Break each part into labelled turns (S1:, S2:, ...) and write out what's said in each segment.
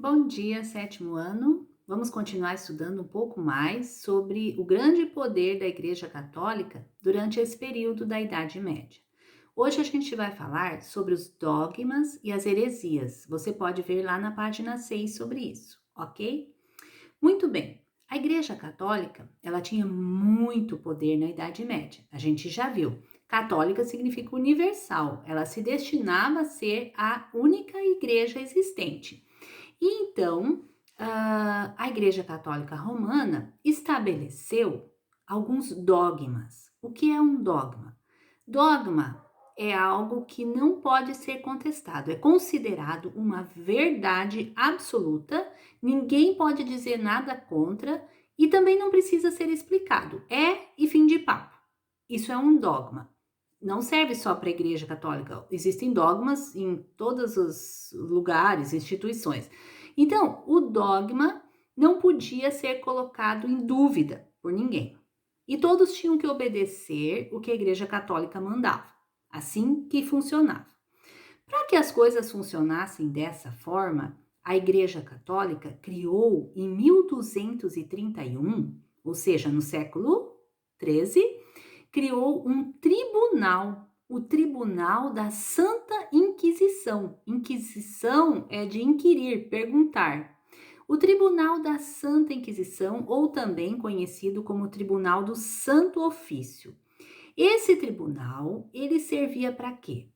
S1: Bom dia, sétimo ano. Vamos continuar estudando um pouco mais sobre o grande poder da Igreja Católica durante esse período da Idade Média. Hoje a gente vai falar sobre os dogmas e as heresias. Você pode ver lá na página 6 sobre isso, ok? Muito bem. A Igreja Católica, ela tinha muito poder na Idade Média. A gente já viu. Católica significa universal. Ela se destinava a ser a única igreja existente. E então, a Igreja Católica Romana estabeleceu alguns dogmas. O que é um dogma? Dogma é algo que não pode ser contestado, é considerado uma verdade absoluta, ninguém pode dizer nada contra e também não precisa ser explicado. É e fim de papo. Isso é um dogma. Não serve só para a Igreja Católica, existem dogmas em todos os lugares, instituições. Então, o dogma não podia ser colocado em dúvida por ninguém. E todos tinham que obedecer o que a Igreja Católica mandava. Assim que funcionava. Para que as coisas funcionassem dessa forma, a Igreja Católica criou em 1231, ou seja, no século XIII, criou um tribunal, o Tribunal da Santa Inquisição. Inquisição é de inquirir, perguntar. O Tribunal da Santa Inquisição, ou também conhecido como Tribunal do Santo Ofício. Esse tribunal, ele servia para quê?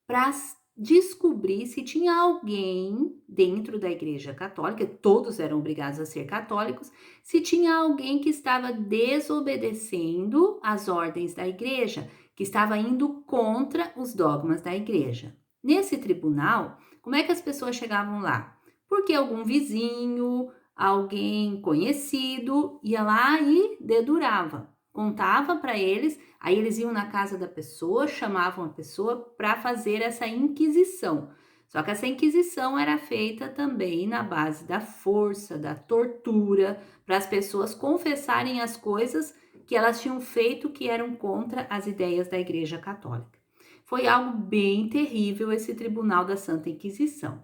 S1: Para descobrir se tinha alguém dentro da Igreja Católica, todos eram obrigados a ser católicos, se tinha alguém que estava desobedecendo às ordens da Igreja, que estava indo contra os dogmas da Igreja. Nesse tribunal, como é que as pessoas chegavam lá? Porque algum vizinho, alguém conhecido ia lá e dedurava, contava para eles. Aí eles iam na casa da pessoa, chamavam a pessoa para fazer essa inquisição. Só que essa inquisição era feita também na base da força, da tortura, para as pessoas confessarem as coisas que elas tinham feito que eram contra as ideias da Igreja Católica. Foi algo bem terrível esse Tribunal da Santa Inquisição.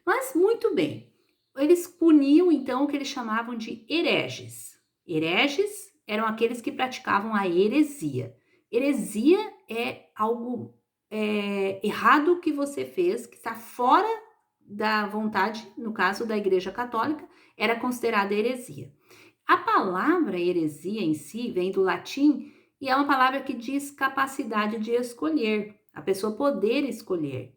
S1: Mas muito bem, eles puniam então o que eles chamavam de hereges. Hereges eram aqueles que praticavam a heresia. Heresia é algo errado que você fez, que está fora da vontade, no caso da Igreja Católica, era considerada heresia. A palavra heresia em si vem do latim e é uma palavra que diz capacidade de escolher, a pessoa poder escolher.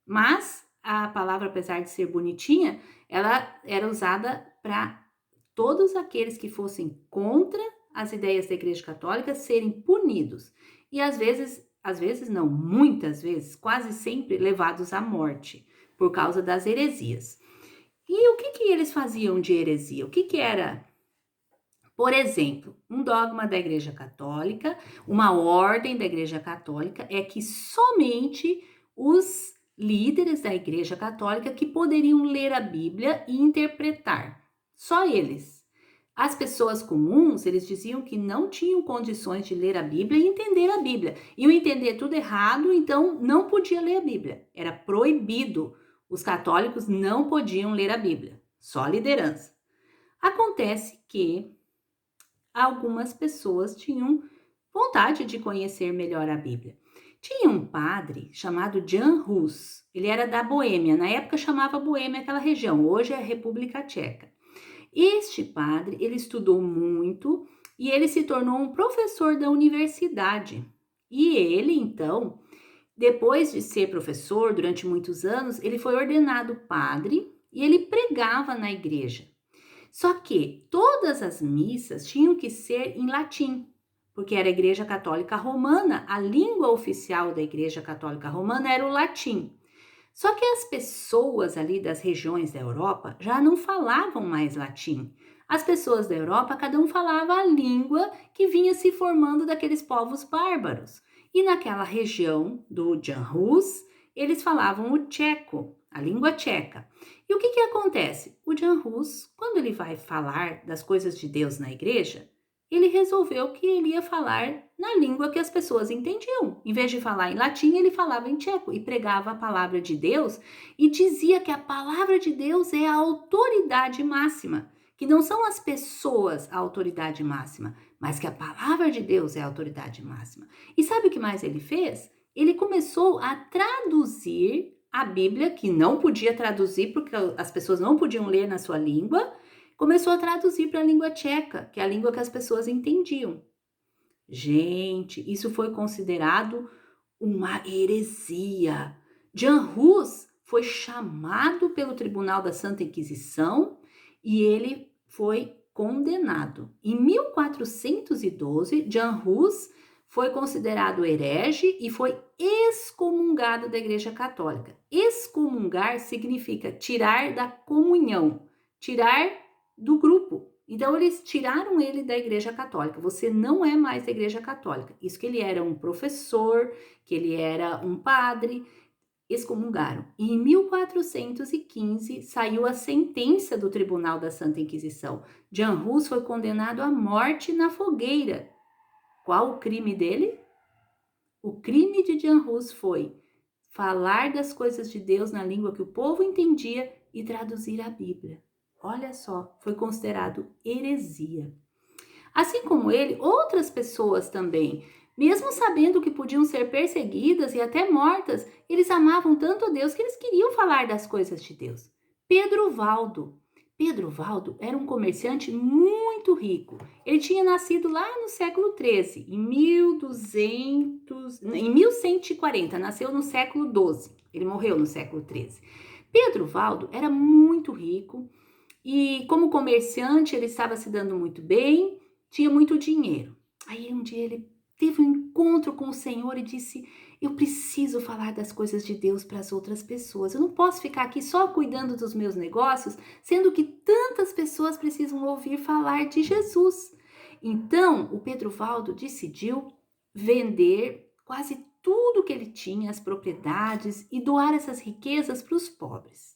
S1: Mas a palavra, apesar de ser bonitinha, ela era usada para todos aqueles que fossem contra as ideias da Igreja Católica serem punidos. E às vezes não, muitas vezes, quase sempre levados à morte por causa das heresias. E o que eles faziam de heresia? O que era? Por exemplo, um dogma da Igreja Católica, uma ordem da Igreja Católica é que somente os líderes da Igreja Católica que poderiam ler a Bíblia e interpretar. Só eles. As pessoas comuns, eles diziam que não tinham condições de ler a Bíblia e entender a Bíblia. Iam entender tudo errado, então não podia ler a Bíblia. Era proibido. Os católicos não podiam ler a Bíblia. Só a liderança. Acontece que algumas pessoas tinham vontade de conhecer melhor a Bíblia. Tinha um padre chamado Jan Hus, ele era da Boêmia, na época chamava Boêmia aquela região, hoje é a República Tcheca. Este padre, ele estudou muito e ele se tornou um professor da universidade. E ele, então, depois de ser professor durante muitos anos, ele foi ordenado padre e ele pregava na igreja. Só que todas as missas tinham que ser em latim, porque era a Igreja Católica Romana, a língua oficial da Igreja Católica Romana era o latim. Só que as pessoas ali das regiões da Europa já não falavam mais latim. As pessoas da Europa, cada um falava a língua que vinha se formando daqueles povos bárbaros. E naquela região do Jan Hus, eles falavam o tcheco, a língua tcheca. E o que acontece? O Jan Hus, quando ele vai falar das coisas de Deus na igreja, ele resolveu que ele ia falar na língua que as pessoas entendiam. Em vez de falar em latim, ele falava em tcheco e pregava a palavra de Deus e dizia que a palavra de Deus é a autoridade máxima, que não são as pessoas a autoridade máxima, mas que a palavra de Deus é a autoridade máxima. E sabe o que mais ele fez? Ele começou a traduzir a Bíblia, que não podia traduzir porque as pessoas não podiam ler na sua língua, começou a traduzir para a língua tcheca, que é a língua que as pessoas entendiam. Gente, isso foi considerado uma heresia. Jan Hus foi chamado pelo Tribunal da Santa Inquisição e ele foi condenado. Em 1412, Jan Hus foi considerado herege e foi excomungado da Igreja Católica. Excomungar significa tirar da comunhão, tirar do grupo. Então, eles tiraram ele da Igreja Católica. Você não é mais da Igreja Católica. Isso que ele era um professor, que ele era um padre, excomungaram. E em 1415 saiu a sentença do Tribunal da Santa Inquisição. Jan Hus foi condenado à morte na fogueira. Qual o crime dele? O crime de Jan Hus foi falar das coisas de Deus na língua que o povo entendia e traduzir a Bíblia. Olha só, foi considerado heresia. Assim como ele, outras pessoas também, mesmo sabendo que podiam ser perseguidas e até mortas, eles amavam tanto a Deus que eles queriam falar das coisas de Deus. Pedro Valdo. Pedro Valdo era um comerciante muito rico. Ele tinha nascido lá no século XIII, em 1140, nasceu no século XII. Ele morreu no século XIII. Pedro Valdo era muito rico e, como comerciante, ele estava se dando muito bem, tinha muito dinheiro. Aí um dia ele teve um encontro com o Senhor e disse: eu preciso falar das coisas de Deus para as outras pessoas. Eu não posso ficar aqui só cuidando dos meus negócios, sendo que tantas pessoas precisam ouvir falar de Jesus. Então, o Pedro Valdo decidiu vender quase tudo que ele tinha, as propriedades, e doar essas riquezas para os pobres.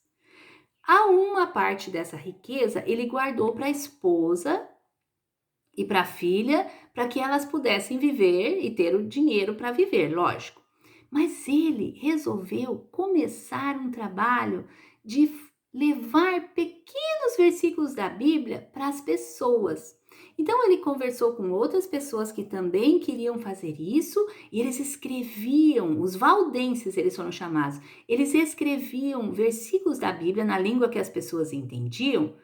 S1: A uma parte dessa riqueza ele guardou para a esposa e para a filha, para que elas pudessem viver e ter o dinheiro para viver, lógico. Mas ele resolveu começar um trabalho de levar pequenos versículos da Bíblia para as pessoas. Então ele conversou com outras pessoas que também queriam fazer isso e eles escreviam, os valdenses eles foram chamados, eles escreviam versículos da Bíblia na língua que as pessoas entendiam,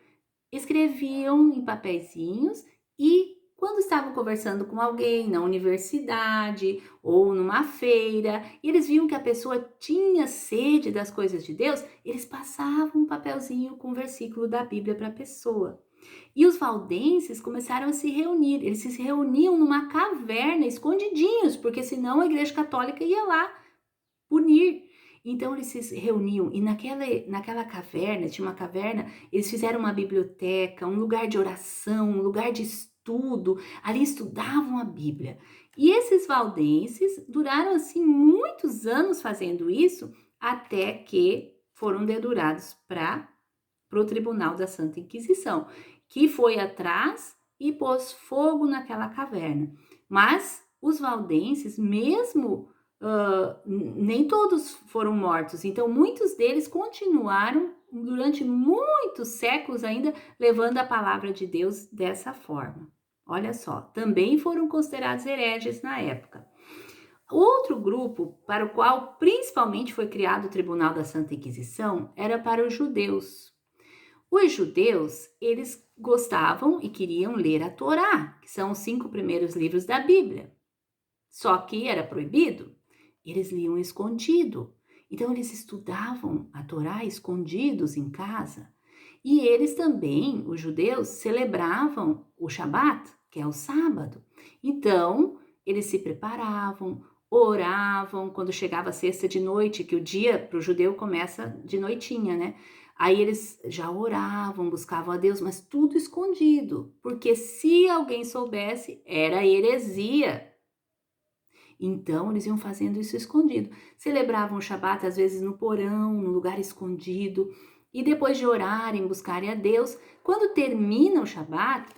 S1: escreviam em papeizinhos e quando estavam conversando com alguém na universidade ou numa feira, e eles viam que a pessoa tinha sede das coisas de Deus, eles passavam um papelzinho com um versículo da Bíblia para a pessoa. E os valdenses começaram a se reunir, eles se reuniam numa caverna, escondidinhos, porque senão a Igreja Católica ia lá punir. Então eles se reuniam e naquela caverna, tinha uma caverna, eles fizeram uma biblioteca, um lugar de oração, um lugar de estudo, ali estudavam a Bíblia. E esses valdenses duraram assim muitos anos fazendo isso, até que foram dedurados para o Tribunal da Santa Inquisição, que foi atrás e pôs fogo naquela caverna. Mas os valdenses, mesmo nem todos foram mortos, então muitos deles continuaram durante muitos séculos ainda levando a palavra de Deus dessa forma. Olha só, também foram considerados hereges na época. Outro grupo para o qual principalmente foi criado o Tribunal da Santa Inquisição era para os judeus. Os judeus, eles gostavam e queriam ler a Torá, que são os 5 primeiros livros da Bíblia. Só que era proibido. Eles liam escondido. Então, eles estudavam a Torá escondidos em casa. E eles também, os judeus, celebravam o Shabat, que é o sábado. Então, eles se preparavam, oravam, quando chegava a sexta de noite, que o dia para o judeu começa de noitinha, né? Aí eles já oravam, buscavam a Deus, mas tudo escondido, porque se alguém soubesse, era heresia. Então, eles iam fazendo isso escondido. Celebravam o Shabat, às vezes, no porão, no lugar escondido. E depois de orarem, buscarem a Deus, quando termina o Shabat,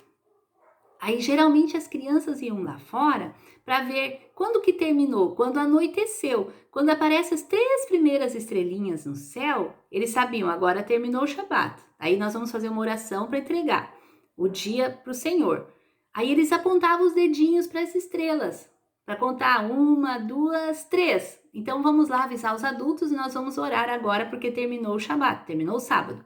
S1: Aí geralmente as crianças iam lá fora para ver quando que terminou, quando anoiteceu, quando aparecem as 3 primeiras estrelinhas no céu, eles sabiam, agora terminou o Shabat. Aí nós vamos fazer uma oração para entregar o dia para o Senhor. Aí eles apontavam os dedinhos para as estrelas, para contar 1, 2, 3. Então vamos lá avisar os adultos e nós vamos orar agora porque terminou o Shabat, terminou o sábado.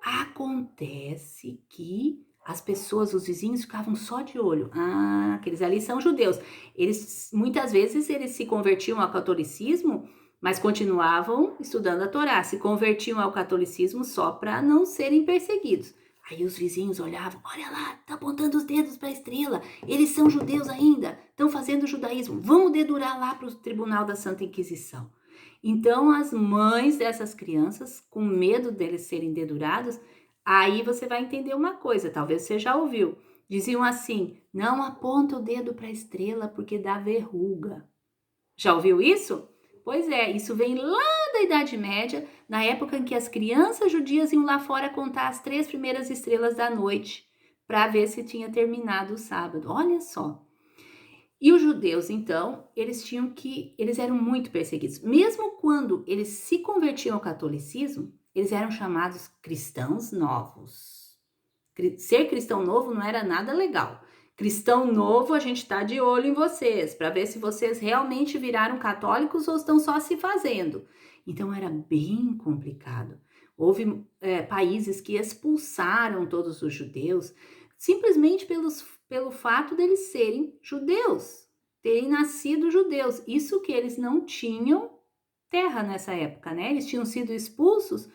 S1: Acontece que as pessoas, os vizinhos ficavam só de olho. Ah, aqueles ali são judeus. Eles muitas vezes eles se convertiam ao catolicismo, mas continuavam estudando a Torá. Se convertiam ao catolicismo só para não serem perseguidos. Aí os vizinhos olhavam, olha lá, tá apontando os dedos para a estrela. Eles são judeus ainda, estão fazendo judaísmo. Vamos dedurar lá para o Tribunal da Santa Inquisição. Então, as mães dessas crianças, com medo deles serem dedurados, aí você vai entender uma coisa, talvez você já ouviu. Diziam assim: não aponta o dedo para a estrela porque dá verruga. Já ouviu isso? Pois é, isso vem lá da Idade Média, na época em que as crianças judias iam lá fora contar as 3 primeiras estrelas da noite, para ver se tinha terminado o sábado. Olha só. E os judeus, então, eles eram muito perseguidos. Mesmo quando eles se convertiam ao catolicismo, eles eram chamados cristãos novos. Ser cristão novo não era nada legal. Cristão novo, a gente está de olho em vocês, para ver se vocês realmente viraram católicos ou estão só se fazendo. Então era bem complicado. Houve países que expulsaram todos os judeus, simplesmente pelo fato deles serem judeus, terem nascido judeus. Isso que eles não tinham terra nessa época, né? Eles tinham sido expulsos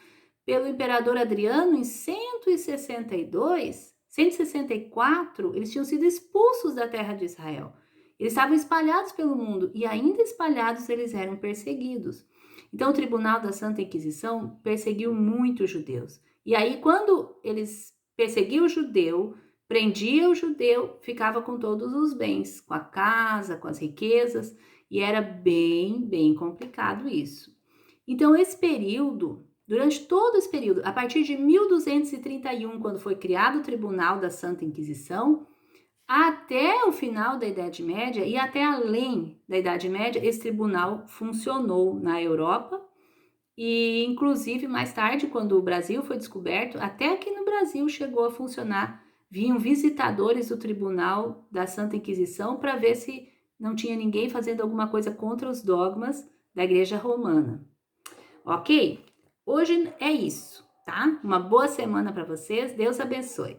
S1: pelo imperador Adriano em 162, 164, eles tinham sido expulsos da terra de Israel. Eles estavam espalhados pelo mundo e ainda espalhados eles eram perseguidos. Então o Tribunal da Santa Inquisição perseguiu muito os judeus. E aí quando eles perseguiam o judeu, prendia o judeu, ficava com todos os bens, com a casa, com as riquezas, e era bem complicado isso. Então esse período, durante todo esse período, a partir de 1231, quando foi criado o Tribunal da Santa Inquisição, até o final da Idade Média e até além da Idade Média, esse tribunal funcionou na Europa e, inclusive, mais tarde, quando o Brasil foi descoberto, até aqui no Brasil chegou a funcionar. Vinham visitadores do Tribunal da Santa Inquisição para ver se não tinha ninguém fazendo alguma coisa contra os dogmas da Igreja Romana. Ok? Hoje é isso, tá? Uma boa semana para vocês. Deus abençoe.